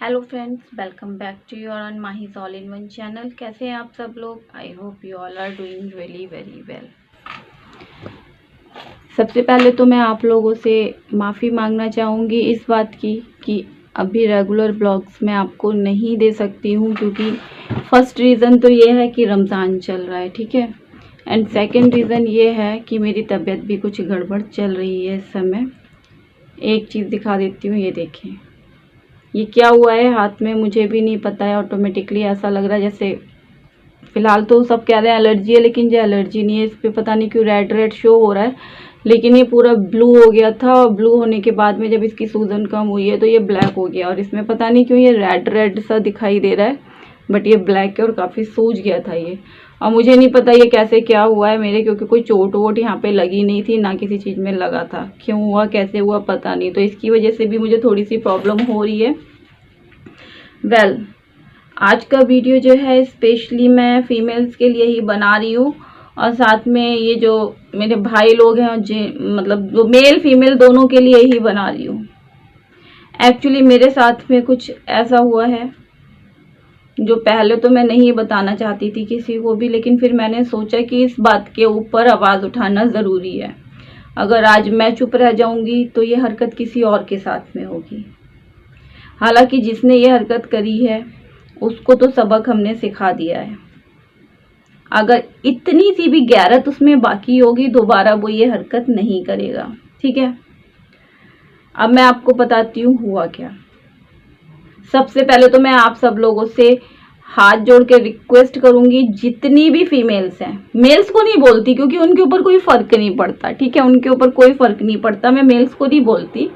Hello friends, welcome back to your own Mahi's all in one channel. कैसे हैं आप सब लोग? I hope you all are doing really very well. सबसे पहले तो मैं आप लोगों से माफ़ी मांगना चाहूँगी इस बात की कि अभी रेगुलर ब्लॉग्स मैं आपको नहीं दे सकती हूँ, क्योंकि फर्स्ट रीज़न तो ये है कि रमज़ान चल रहा है, ठीक है। एंड सेकंड रीज़न ये है कि मेरी तबीयत भी कुछ गड़बड़ चल रही है इस समय। एक चीज़ दिखा देती हूँ, ये देखें, ये क्या हुआ है हाथ में मुझे भी नहीं पता है। ऑटोमेटिकली ऐसा लग रहा है जैसे, फिलहाल तो सब कह रहे हैं एलर्जी है, लेकिन ये एलर्जी नहीं है। इस पे पता नहीं क्यों रेड रेड शो हो रहा है, लेकिन ये पूरा ब्लू हो गया था और ब्लू होने के बाद में जब इसकी सूजन कम हुई है तो ये ब्लैक हो गया, और इसमें पता नहीं क्यों ये रेड रेड सा दिखाई दे रहा है, बट ये ब्लैक है और काफ़ी सूज गया था ये। और मुझे नहीं पता ये कैसे क्या हुआ है मेरे, क्योंकि कोई चोट वोट यहाँ पे लगी नहीं थी, ना किसी चीज़ में लगा था। क्यों हुआ, कैसे हुआ, पता नहीं। तो इसकी वजह से भी मुझे थोड़ी सी प्रॉब्लम हो रही है। आज का वीडियो जो है स्पेशली मैं फीमेल्स के लिए ही बना रही हूँ, और साथ में ये जो मेरे भाई लोग हैं मतलब जो मेल फीमेल दोनों के लिए ही बना रही हूँ। एक्चुअली मेरे साथ में कुछ ऐसा हुआ है जो पहले तो मैं नहीं बताना चाहती थी किसी को भी, लेकिन फिर मैंने सोचा कि इस बात के ऊपर आवाज़ उठाना ज़रूरी है। अगर आज मैं चुप रह जाऊंगी तो ये हरकत किसी और के साथ में होगी। हालांकि जिसने ये हरकत करी है उसको तो सबक हमने सिखा दिया है। अगर इतनी सी भी गैरत उसमें बाकी होगी, दोबारा वो ये हरकत नहीं करेगा, ठीक है। अब मैं आपको बताती हूँ हुआ क्या। सबसे पहले तो मैं आप सब लोगों से हाथ जोड़ के रिक्वेस्ट करूंगी, जितनी भी फीमेल्स हैं, मेल्स को नहीं बोलती क्योंकि उनके ऊपर कोई फर्क नहीं पड़ता, ठीक है, उनके ऊपर कोई फर्क नहीं पड़ता, मैं मेल्स को नहीं बोलती।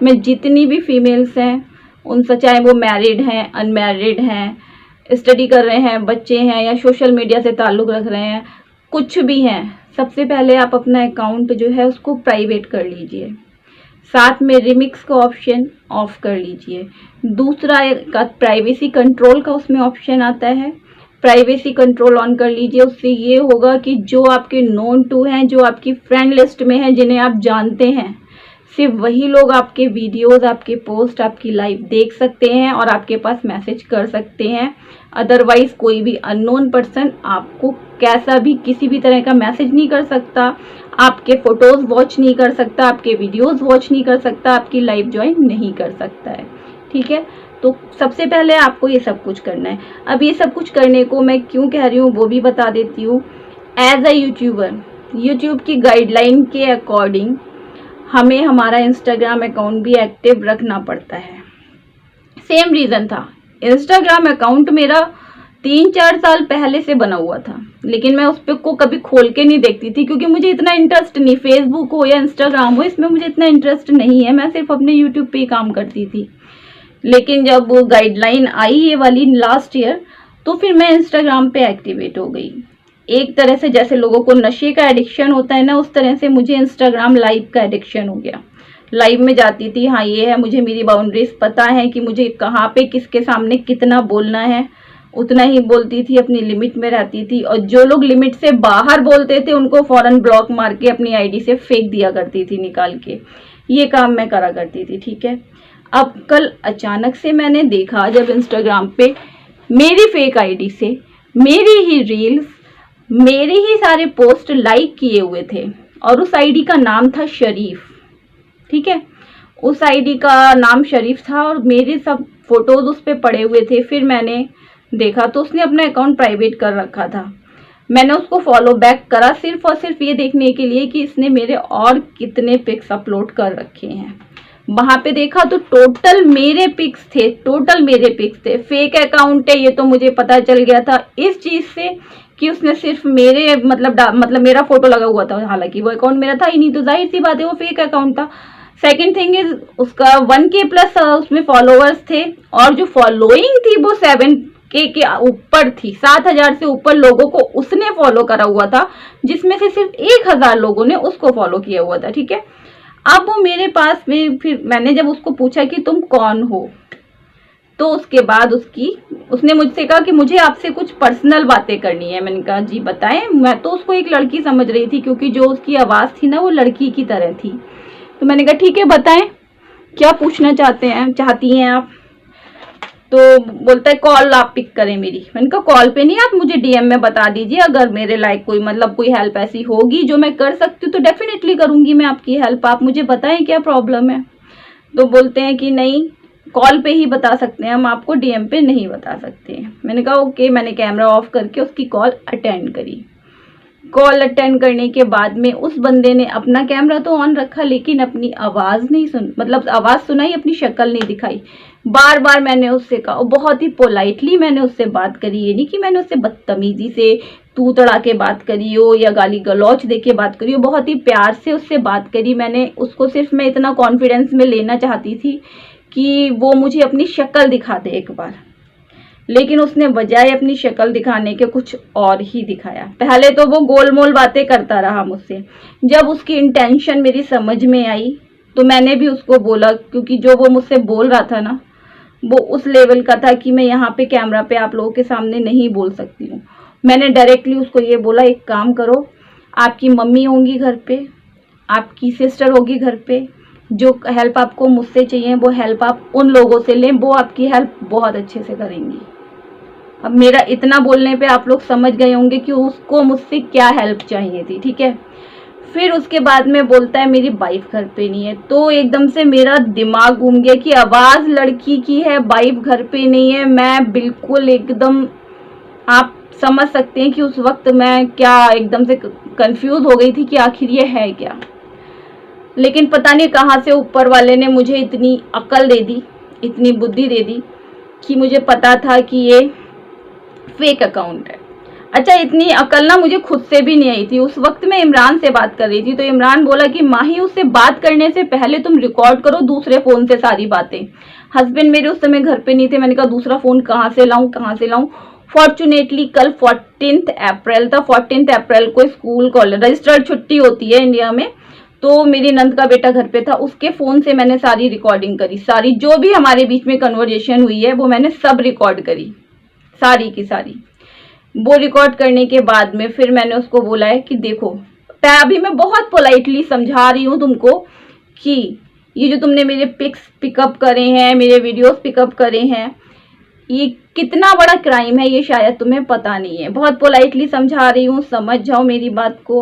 मैं जितनी भी फीमेल्स हैं उनसे, चाहे वो मैरिड हैं, अनमैरिड हैं, स्टडी कर रहे हैं, बच्चे हैं, या सोशल मीडिया से ताल्लुक़ रख रहे हैं, कुछ भी हैं, सबसे पहले आप अपना अकाउंट जो है उसको प्राइवेट कर लीजिए। साथ में रिमिक्स का ऑप्शन ऑफ कर लीजिए। दूसरा का प्राइवेसी कंट्रोल का उसमें ऑप्शन आता है, प्राइवेसी कंट्रोल ऑन कर लीजिए। उससे ये होगा कि जो आपके नोन टू हैं, जो आपकी फ्रेंड लिस्ट में हैं, जिन्हें आप जानते हैं, सिर्फ वही लोग आपके वीडियोस, आपके पोस्ट, आपकी लाइव देख सकते हैं और आपके पास मैसेज कर सकते हैं। अदरवाइज कोई भी अननोन पर्सन आपको कैसा भी किसी भी तरह का मैसेज नहीं कर सकता, आपके फोटोज वॉच नहीं कर सकता, आपके वीडियोस वॉच नहीं कर सकता, आपकी लाइव ज्वाइन नहीं कर सकता है, ठीक है। तो सबसे पहले आपको ये सब कुछ करना है। अब ये सब कुछ करने को मैं क्यों कह रही हूँ वो भी बता देती हूँ। एज अ यूट्यूबर, यूट्यूब की गाइडलाइन के अकॉर्डिंग हमें हमारा इंस्टाग्राम अकाउंट भी एक्टिव रखना पड़ता है। सेम रीज़न था, इंस्टाग्राम अकाउंट मेरा 3-4 साल पहले से बना हुआ था, लेकिन मैं उस पर को कभी खोल के नहीं देखती थी, क्योंकि मुझे इतना इंटरेस्ट नहीं, फेसबुक हो या इंस्टाग्राम हो, इसमें मुझे इतना इंटरेस्ट नहीं है। मैं सिर्फ अपने यूट्यूब पे ही काम करती थी। लेकिन जब वो गाइडलाइन आई ये वाली लास्ट ईयर, तो फिर मैं इंस्टाग्राम पे एक्टिवेट हो गई। एक तरह से जैसे लोगों को नशे का एडिक्शन होता है ना, उस तरह से मुझे इंस्टाग्राम लाइव का एडिक्शन हो गया। लाइव में जाती थी, हाँ ये है, मुझे मेरी बाउंड्रीज पता है कि मुझे कहाँ पे किसके सामने कितना बोलना है, उतना ही बोलती थी, अपनी लिमिट में रहती थी। और जो लोग लिमिट से बाहर बोलते थे उनको फौरन ब्लॉक मार के अपनी आईडी से फेंक दिया करती थी निकाल के। ये काम मैं करा करती थी, ठीक है। अब कल अचानक से मैंने देखा, जब इंस्टाग्राम पे मेरी फेक आईडी से मेरी ही रील्स, मेरे ही सारे पोस्ट लाइक किए हुए थे, और उस आईडी का नाम था शरीफ, ठीक है। उस आईडी का नाम शरीफ था और मेरे सब फोटोज उस पर पड़े हुए थे। फिर मैंने देखा तो उसने अपना अकाउंट प्राइवेट कर रखा था। मैंने उसको फॉलो बैक करा सिर्फ और सिर्फ ये देखने के लिए कि इसने मेरे और कितने पिक्स अपलोड कर रखे हैं। वहां पे देखा तो टोटल मेरे पिक्स थे, टोटल मेरे पिक्स थे। फेक अकाउंट है ये तो मुझे पता चल गया था इस चीज से कि उसने सिर्फ मेरे मतलब मेरा फोटो लगा हुआ था, हालांकि वो अकाउंट मेरा था ही नहीं, तो जाहिर सी बात है वो फेक अकाउंट था। सेकंड थिंग इज, उसका 1K प्लस उसमें फॉलोअर्स थे, और जो फॉलोइंग थी वो 7K के ऊपर थी। 7,000 से ऊपर लोगों को उसने फॉलो करा हुआ था, जिसमें से सिर्फ 1,000 लोगों ने उसको फॉलो किया हुआ था, ठीक है। अब वो मेरे पास में, फिर मैंने जब उसको पूछा कि तुम कौन हो, तो उसके बाद उसने मुझसे कहा कि मुझे आपसे कुछ पर्सनल बातें करनी है। मैंने कहा जी बताएं। मैं तो उसको एक लड़की समझ रही थी, क्योंकि जो उसकी आवाज़ थी ना वो लड़की की तरह थी। तो मैंने कहा ठीक है बताएं, क्या पूछना चाहती हैं आप। तो बोलता है कॉल आप पिक करें मेरी। मैंने कहा कॉल पे नहीं, आप मुझे डीएम में बता दीजिए, अगर मेरे लाइक कोई मतलब कोई हेल्प ऐसी होगी जो मैं कर सकती हूँ तो डेफिनेटली करूंगी मैं आपकी हेल्प, आप मुझे बताएं क्या प्रॉब्लम है। तो बोलते हैं कि नहीं, कॉल पे ही बता सकते हैं हम आपको, डीएम पे नहीं बता सकते हैं। मैंने कहा ओके। मैंने कैमरा ऑफ करके उसकी कॉल अटेंड करी। कॉल अटेंड करने के बाद में उस बंदे ने अपना कैमरा तो ऑन रखा लेकिन अपनी आवाज़ नहीं मतलब आवाज़ सुनाई, अपनी शक्ल नहीं दिखाई। बार बार मैंने उससे कहा, और बहुत ही पोलाइटली मैंने उससे बात करी, ये नहीं कि मैंने उससे बदतमीजी से तू तड़ा के बात करी हो या गाली गलौच दे के बात करी हो, बहुत ही प्यार से उससे बात करी मैंने। उसको सिर्फ मैं इतना कॉन्फिडेंस में लेना चाहती थी कि वो मुझे अपनी शक्ल दिखा दे एक बार, लेकिन उसने बजाय अपनी शक्ल दिखाने के कुछ और ही दिखाया। पहले तो वो गोलमोल बातें करता रहा मुझसे। जब उसकी इंटेंशन मेरी समझ में आई तो मैंने भी उसको बोला, क्योंकि जो वो मुझसे बोल रहा था ना वो उस लेवल का था कि मैं यहाँ पे कैमरा पे आप लोगों के सामने नहीं बोल सकती हूँ। मैंने डायरेक्टली उसको ये बोला, एक काम करो, आपकी मम्मी होंगी घर पे, आपकी सिस्टर होगी घर पे, जो हेल्प आपको मुझसे चाहिए वो हेल्प आप उन लोगों से लें, वो आपकी हेल्प बहुत अच्छे से करेंगी। अब मेरा इतना बोलने पे आप लोग समझ गए होंगे कि उसको मुझसे क्या हेल्प चाहिए थी, ठीक है। फिर उसके बाद में बोलता है मेरी वाइफ घर पे नहीं है। तो एकदम से मेरा दिमाग घूम गया कि आवाज़ लड़की की है, वाइफ घर पे नहीं है। मैं बिल्कुल एकदम, आप समझ सकते हैं कि उस वक्त मैं क्या एकदम से कंफ्यूज हो गई थी कि आखिर ये है क्या। लेकिन पता नहीं कहाँ से ऊपर वाले ने मुझे इतनी अकल दे दी, इतनी बुद्धि दे दी कि मुझे पता था कि ये फेक अकाउंट है। अच्छा, इतनी अकल ना मुझे खुद से भी नहीं आई थी। उस वक्त मैं इमरान से बात कर रही थी तो इमरान बोला कि माही उससे बात करने से पहले तुम रिकॉर्ड करो दूसरे फ़ोन से सारी बातें। हस्बैंड मेरे उस समय घर पे नहीं थे। मैंने कहा दूसरा फ़ोन कहाँ से लाऊं, कहाँ से लाऊं। फॉर्चुनेटली कल 14 अप्रैल था। 14 अप्रैल को स्कूल कॉलेज रजिस्टर्ड छुट्टी होती है इंडिया में, तो मेरी नंद का बेटा घर पे था, उसके फ़ोन से मैंने सारी रिकॉर्डिंग करी। सारी जो भी हमारे बीच में कन्वर्जेशन हुई है वो मैंने सब रिकॉर्ड करी, सारी की सारी। वो रिकॉर्ड करने के बाद में फिर मैंने उसको बोला है कि देखो, अभी मैं बहुत पोलाइटली समझा रही हूँ तुमको कि ये जो तुमने मेरे पिक्स पिकअप करे हैं, मेरे वीडियोस पिकअप करे हैं, ये कितना बड़ा क्राइम है ये शायद तुम्हें पता नहीं है। बहुत पोलाइटली समझा रही हूँ, समझ जाओ मेरी बात को,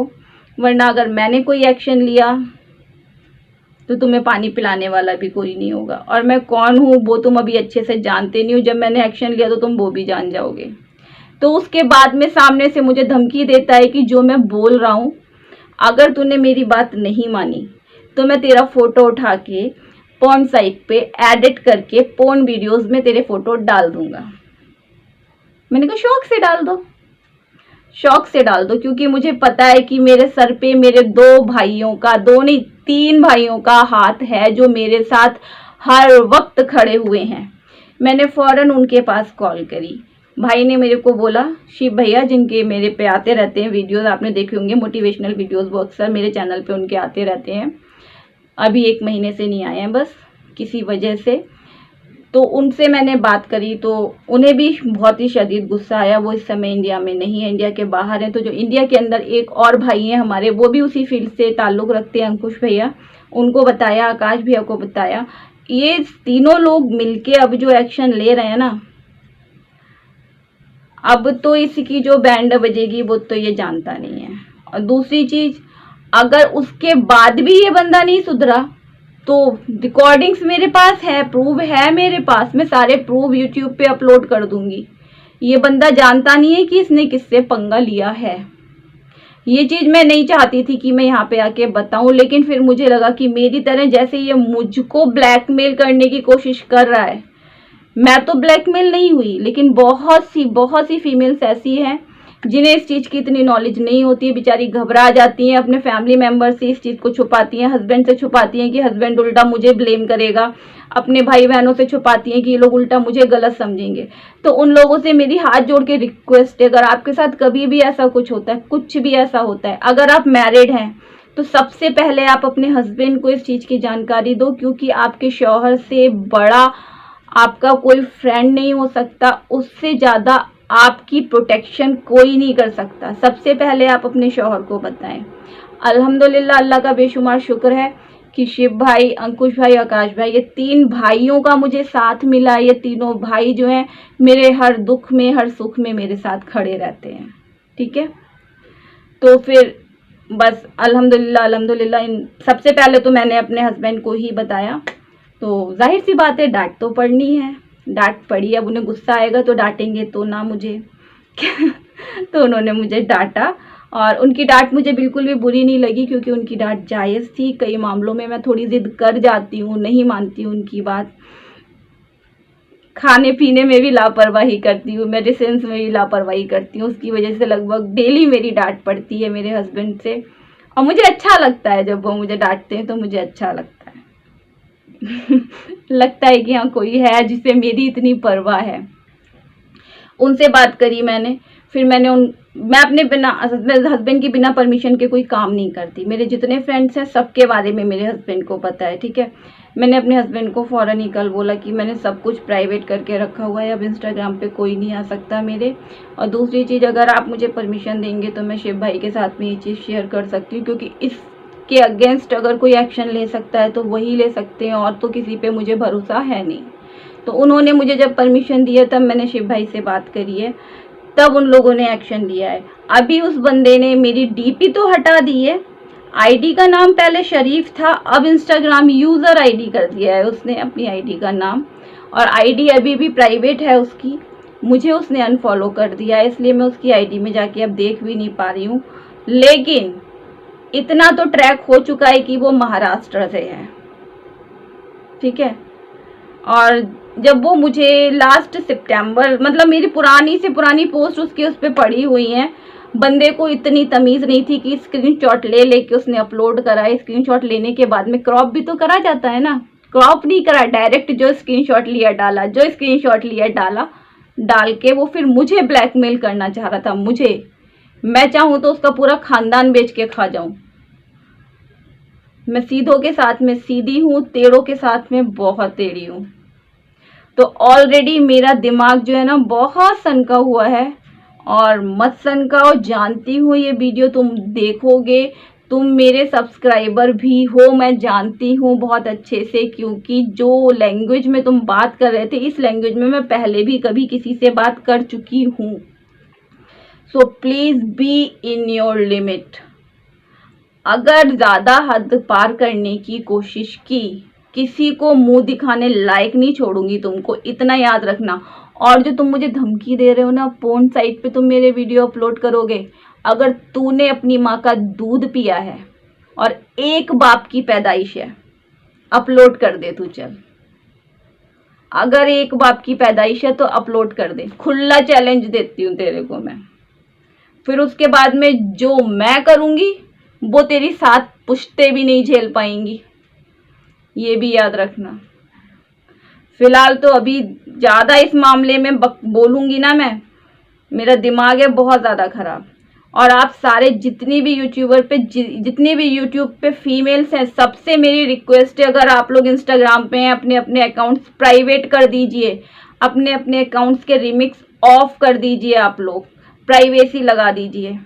वरना अगर मैंने कोई एक्शन लिया तो तुम्हें पानी पिलाने वाला भी कोई नहीं होगा। और मैं कौन हूँ वो तुम अभी अच्छे से जानते नहीं हो, जब मैंने एक्शन लिया तो तुम वो भी जान जाओगे। तो उसके बाद में सामने से मुझे धमकी देता है कि जो मैं बोल रहा हूँ, अगर तूने मेरी बात नहीं मानी तो मैं तेरा फोटो उठा के पोर्न साइट पे एडिट करके पोर्न वीडियोस में तेरे फोटो डाल दूंगा। मैंने कहा शौक से डाल दो, शौक से डाल दो, क्योंकि मुझे पता है कि मेरे सर पे मेरे 2 भाइयों का, 2 नहीं 3 भाइयों का हाथ है जो मेरे साथ हर वक्त खड़े हुए हैं। मैंने फौरन उनके पास कॉल करी। भाई ने मेरे को बोला, शिव भैया जिनके मेरे पे आते रहते हैं वीडियोस, आपने देखे होंगे मोटिवेशनल वीडियोस, वो अक्सर मेरे चैनल पे उनके आते रहते हैं। अभी 1 महीने से नहीं आए हैं बस किसी वजह से। तो उनसे मैंने बात करी तो उन्हें भी बहुत ही शदीद गुस्सा आया। वो इस समय इंडिया में नहीं है, इंडिया के बाहर है। तो जो इंडिया के अंदर एक और भाई हैं हमारे, वो भी उसी फील्ड से ताल्लुक़ रखते हैं, अंकुश भैया, उनको बताया, आकाश भैया को बताया। ये तीनों लोग मिलके अब जो एक्शन ले रहे हैं ना, अब तो इसकी जो बैंड बजेगी वो तो ये जानता नहीं है। और दूसरी चीज़, अगर उसके बाद भी ये बंदा नहीं सुधरा तो रिकॉर्डिंग्स मेरे पास है, प्रूफ है मेरे पास, मैं सारे प्रूफ यूट्यूब पे अपलोड कर दूंगी। ये बंदा जानता नहीं है कि इसने किससे पंगा लिया है। ये चीज़ मैं नहीं चाहती थी कि मैं यहाँ पे आके बताऊं, लेकिन फिर मुझे लगा कि मेरी तरह जैसे ये मुझको ब्लैकमेल करने की कोशिश कर रहा है, मैं तो ब्लैकमेल नहीं हुई, लेकिन बहुत सी फीमेल्स ऐसी हैं जिन्हें इस चीज़ की इतनी नॉलेज नहीं होती है, बेचारी घबरा जाती हैं, अपने फैमिली मेम्बर से इस चीज़ को छुपाती हैं, हस्बैंड से छुपाती हैं कि हस्बैंड उल्टा मुझे ब्लेम करेगा, अपने भाई बहनों से छुपाती हैं कि ये लोग उल्टा मुझे गलत समझेंगे। तो उन लोगों से मेरी हाथ जोड़ के रिक्वेस्ट है, अगर आपके साथ कभी भी ऐसा कुछ होता है, कुछ भी ऐसा होता है, अगर आप मैरिड हैं तो सबसे पहले आप अपने हस्बैंड को इस चीज़ की जानकारी दो, क्योंकि आपके शौहर से बड़ा आपका कोई फ्रेंड नहीं हो सकता, उससे ज़्यादा आपकी प्रोटेक्शन कोई नहीं कर सकता। सबसे पहले आप अपने शौहर को बताएं। अल्हम्दुलिल्लाह, अल्लाह का बेशुमार शुक्र है कि शिव भाई, अंकुश भाई, आकाश भाई, ये 3 भाइयों का मुझे साथ मिला। ये तीनों भाई जो हैं मेरे हर दुख में, हर सुख में मेरे साथ खड़े रहते हैं। ठीक है, तो फिर बस अल्हम्दुलिल्लाह अल्हम्दुलिल्लाह। सबसे पहले तो मैंने अपने हस्बैंड को ही बताया, तो जाहिर सी बात है डांट तो पड़नी है, डांट पड़ी। अब उन्हें गुस्सा आएगा तो डांटेंगे तो ना मुझे तो उन्होंने मुझे डांटा, और उनकी डांट मुझे बिल्कुल भी बुरी नहीं लगी, क्योंकि उनकी डांट जायज़ थी। कई मामलों में मैं थोड़ी ज़िद कर जाती हूँ, नहीं मानती हूँ उनकी बात। खाने पीने में भी लापरवाही करती हूँ, मेडिसिन्स में भी लापरवाही करती हूँ, उसकी वजह से लगभग डेली मेरी डांट पड़ती है मेरे हस्बैंड से। और मुझे अच्छा लगता है जब वो मुझे डांटते हैं, तो मुझे अच्छा लगता है लगता है कि हाँ कोई है जिसे मेरी इतनी परवाह है। उनसे बात करी मैंने, फिर मैं अपने बिना हस्बैंड की बिना परमिशन के कोई काम नहीं करती। मेरे जितने फ्रेंड्स हैं सबके बारे में मेरे हस्बैंड को पता है। ठीक है, मैंने अपने हस्बैंड को फ़ौरन ही कल बोला कि मैंने सब कुछ प्राइवेट करके रखा हुआ है, अब इंस्टाग्राम पे कोई नहीं आ सकता मेरे। और दूसरी चीज़, अगर आप मुझे परमिशन देंगे तो मैं शिव भाई के साथ में ये चीज़ शेयर कर सकती हूँ, क्योंकि इसके अगेंस्ट अगर कोई एक्शन ले सकता है तो वही ले सकते हैं, और तो किसी पे मुझे भरोसा है नहीं। तो उन्होंने मुझे जब परमिशन दिया तब मैंने शिव भाई से बात करी है, तब उन लोगों ने एक्शन लिया है। अभी उस बंदे ने मेरी डीपी तो हटा दी है, आईडी का नाम पहले शरीफ था, अब इंस्टाग्राम यूज़र आईडी कर दिया है उसने अपनी आईडी का नाम, और आईडी अभी भी प्राइवेट है उसकी। मुझे उसने अनफॉलो कर दिया है, इसलिए मैं उसकी आईडी में जाके अब देख भी नहीं पा रही हूँ। लेकिन इतना तो ट्रैक हो चुका है कि वो महाराष्ट्र से है। ठीक है, और जब वो मुझे लास्ट सितंबर, मतलब मेरी पुरानी से पुरानी पोस्ट उसकी उस पर पड़ी हुई है, बंदे को इतनी तमीज़ नहीं थी कि स्क्रीनशॉट ले लेके उसने अपलोड करा है। स्क्रीनशॉट लेने के बाद में क्रॉप भी तो करा जाता है ना, क्रॉप नहीं करा, डायरेक्ट जो स्क्रीनशॉट लिया डाला, जो स्क्रीनशॉट लिया डाला, डाल के वो फिर मुझे ब्लैकमेल करना चाह रहा था। मुझे, मैं चाहूँ तो उसका पूरा खानदान बेच के खा जाऊँ। मैं सीधों के साथ में सीधी हूँ, टेढ़ों के साथ में बहुत टेढ़ी हूँ। तो ऑलरेडी मेरा दिमाग जो है ना बहुत सनका हुआ है, और मत सनकाओ, जानती हूँ ये वीडियो तुम देखोगे, तुम मेरे सब्सक्राइबर भी हो, मैं जानती हूँ बहुत अच्छे से, क्योंकि जो लैंग्वेज में तुम बात कर रहे थे इस लैंग्वेज में मैं पहले भी कभी किसी से बात कर चुकी हूँ। So please be in your limit. अगर ज़्यादा हद पार करने की कोशिश की, किसी को मुंह दिखाने लायक नहीं छोड़ूंगी तुमको, इतना याद रखना। और जो तुम मुझे धमकी दे रहे हो ना, पोर्न साइट पे तुम मेरे वीडियो अपलोड करोगे, अगर तूने अपनी माँ का दूध पिया है और एक बाप की पैदाइश है, अपलोड कर दे तू, चल। अगर एक बाप की पैदाइश है तो अपलोड कर दे, खुला चैलेंज देती हूँ तेरे को मैं। फिर उसके बाद में जो मैं करूँगी वो तेरी 7 पुश्ते भी नहीं झेल पाएंगी, ये भी याद रखना। फिलहाल तो अभी ज़्यादा इस मामले में बोलूँगी ना मैं, मेरा दिमाग है बहुत ज़्यादा ख़राब। और आप सारे जितनी भी यूट्यूब पे फीमेल्स हैं, सबसे मेरी रिक्वेस्ट है, अगर आप लोग इंस्टाग्राम पे हैं, अपने अपने अकाउंट्स प्राइवेट कर दीजिए, अपने अपने अकाउंट्स के रिमिक्स ऑफ कर दीजिए, आप लोग प्राइवेसी लगा दीजिए।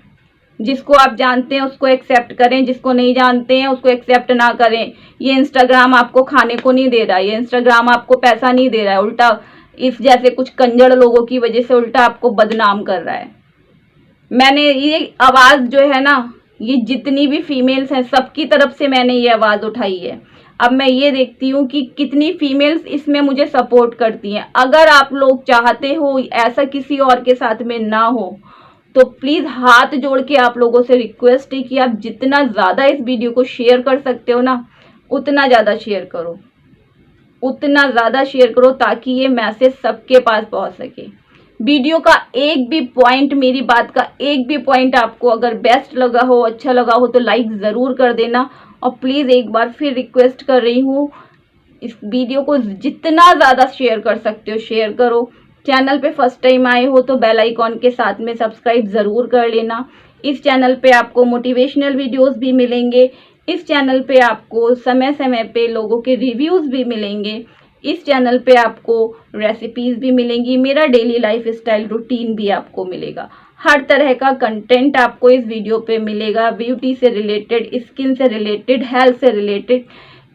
जिसको आप जानते हैं उसको एक्सेप्ट करें, जिसको नहीं जानते हैं उसको एक्सेप्ट ना करें। ये इंस्टाग्राम आपको खाने को नहीं दे रहा, ये इंस्टाग्राम आपको पैसा नहीं दे रहा है, उल्टा इस जैसे कुछ कंजड़ लोगों की वजह से उल्टा आपको बदनाम कर रहा है। मैंने ये आवाज़ जो है ना, ये जितनी भी फीमेल्स हैं सबकी तरफ से मैंने ये आवाज़ उठाई है। अब मैं ये देखती हूँ कि कितनी फीमेल्स इसमें मुझे सपोर्ट करती हैं। अगर आप लोग चाहते हो ऐसा किसी और के साथ में ना हो, तो प्लीज़ हाथ जोड़ के आप लोगों से रिक्वेस्ट है कि आप जितना ज़्यादा इस वीडियो को शेयर कर सकते हो ना, उतना ज़्यादा शेयर करो, उतना ज़्यादा शेयर करो, ताकि ये मैसेज सबके पास पहुंच सके। वीडियो का एक भी पॉइंट, मेरी बात का एक भी पॉइंट आपको अगर बेस्ट लगा हो, अच्छा लगा हो, तो लाइक ज़रूर कर देना। और प्लीज़ एक बार फिर रिक्वेस्ट कर रही हूँ, इस वीडियो को जितना ज़्यादा शेयर कर सकते हो शेयर करो। चैनल पे फर्स्ट टाइम आए हो तो बेल आइकॉन के साथ में सब्सक्राइब ज़रूर कर लेना। इस चैनल पे आपको मोटिवेशनल वीडियोस भी मिलेंगे, इस चैनल पे आपको समय समय पे लोगों के रिव्यूज़ भी मिलेंगे, इस चैनल पे आपको रेसिपीज़ भी मिलेंगी, मेरा डेली लाइफ स्टाइल रूटीन भी आपको मिलेगा। हर तरह का कंटेंट आपको इस वीडियो पे मिलेगा, ब्यूटी से रिलेटेड, स्किन से रिलेटेड, हेल्थ से रिलेटेड,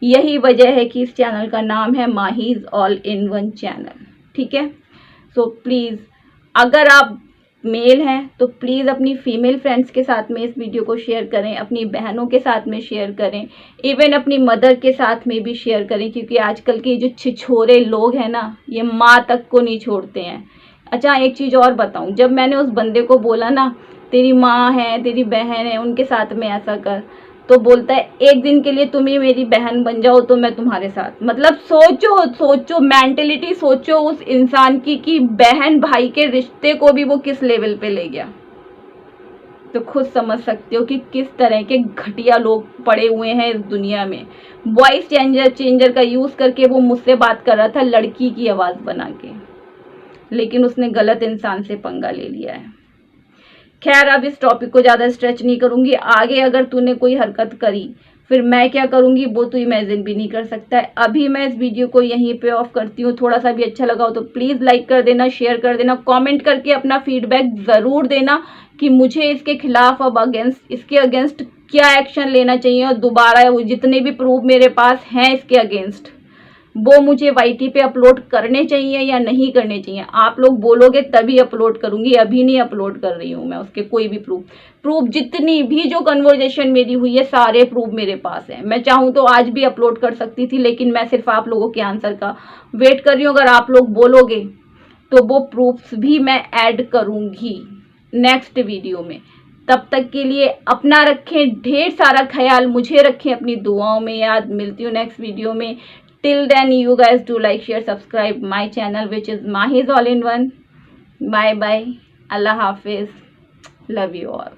यही वजह है कि इस चैनल का नाम है माहीज ऑल इन वन चैनल। ठीक है, सो प्लीज़ अगर आप मेल हैं तो प्लीज़ अपनी फीमेल फ्रेंड्स के साथ में इस वीडियो को शेयर करें, अपनी बहनों के साथ में शेयर करें, इवन अपनी मदर के साथ में भी शेयर करें, क्योंकि आजकल के जो छिछोरे लोग हैं ना, ये माँ तक को नहीं छोड़ते हैं। अच्छा, एक चीज़ और बताऊं, जब मैंने उस बंदे को बोला ना तेरी माँ है, तेरी बहन है, उनके साथ में ऐसा कर, तो बोलता है एक दिन के लिए तुम ही मेरी बहन बन जाओ तो मैं तुम्हारे साथ। मतलब सोचो मेंटेलिटी सोचो उस इंसान की कि बहन भाई के रिश्ते को भी वो किस लेवल पे ले गया। तो खुद समझ सकते हो कि किस तरह के घटिया लोग पड़े हुए हैं इस दुनिया में। वॉइस चेंजर का यूज करके वो मुझसे बात कर रहा था लड़की की आवाज बना के, लेकिन उसने गलत इंसान से पंगा ले लिया है। खैर, अब इस टॉपिक को ज़्यादा स्ट्रेच नहीं करूंगी। आगे अगर तूने कोई हरकत करी फिर मैं क्या करूंगी वो तू इमेजिन भी नहीं कर सकता है। अभी मैं इस वीडियो को यहीं पे ऑफ करती हूँ। थोड़ा सा भी अच्छा लगा हो तो प्लीज़ लाइक कर देना, शेयर कर देना, कमेंट करके अपना फीडबैक ज़रूर देना कि मुझे इसके खिलाफ अब इसके अगेंस्ट क्या एक्शन लेना चाहिए, और दोबारा जितने भी प्रूफ मेरे पास हैं इसके अगेंस्ट वो मुझे वाईटी पे अपलोड करने चाहिए या नहीं करने चाहिए। आप लोग बोलोगे तभी अपलोड करूंगी, अभी नहीं अपलोड कर रही हूँ मैं उसके कोई भी प्रूफ। जितनी भी जो कन्वर्जेशन मेरी हुई है सारे प्रूफ मेरे पास है। मैं चाहूँ तो आज भी अपलोड कर सकती थी, लेकिन मैं सिर्फ आप लोगों के आंसर का वेट कर रही हूँ। अगर आप लोग बोलोगे तो वो प्रूफ्स भी मैं ऐड करूंगी नेक्स्ट वीडियो में। तब तक के लिए अपना रखें ढेर सारा ख्याल, मुझे रखें अपनी दुआओं में याद। मिलती हूँ नेक्स्ट वीडियो में। Till then, you guys do like, share, subscribe my channel, which is Mahi's All in One. Bye bye. Allah Hafiz. Love you all.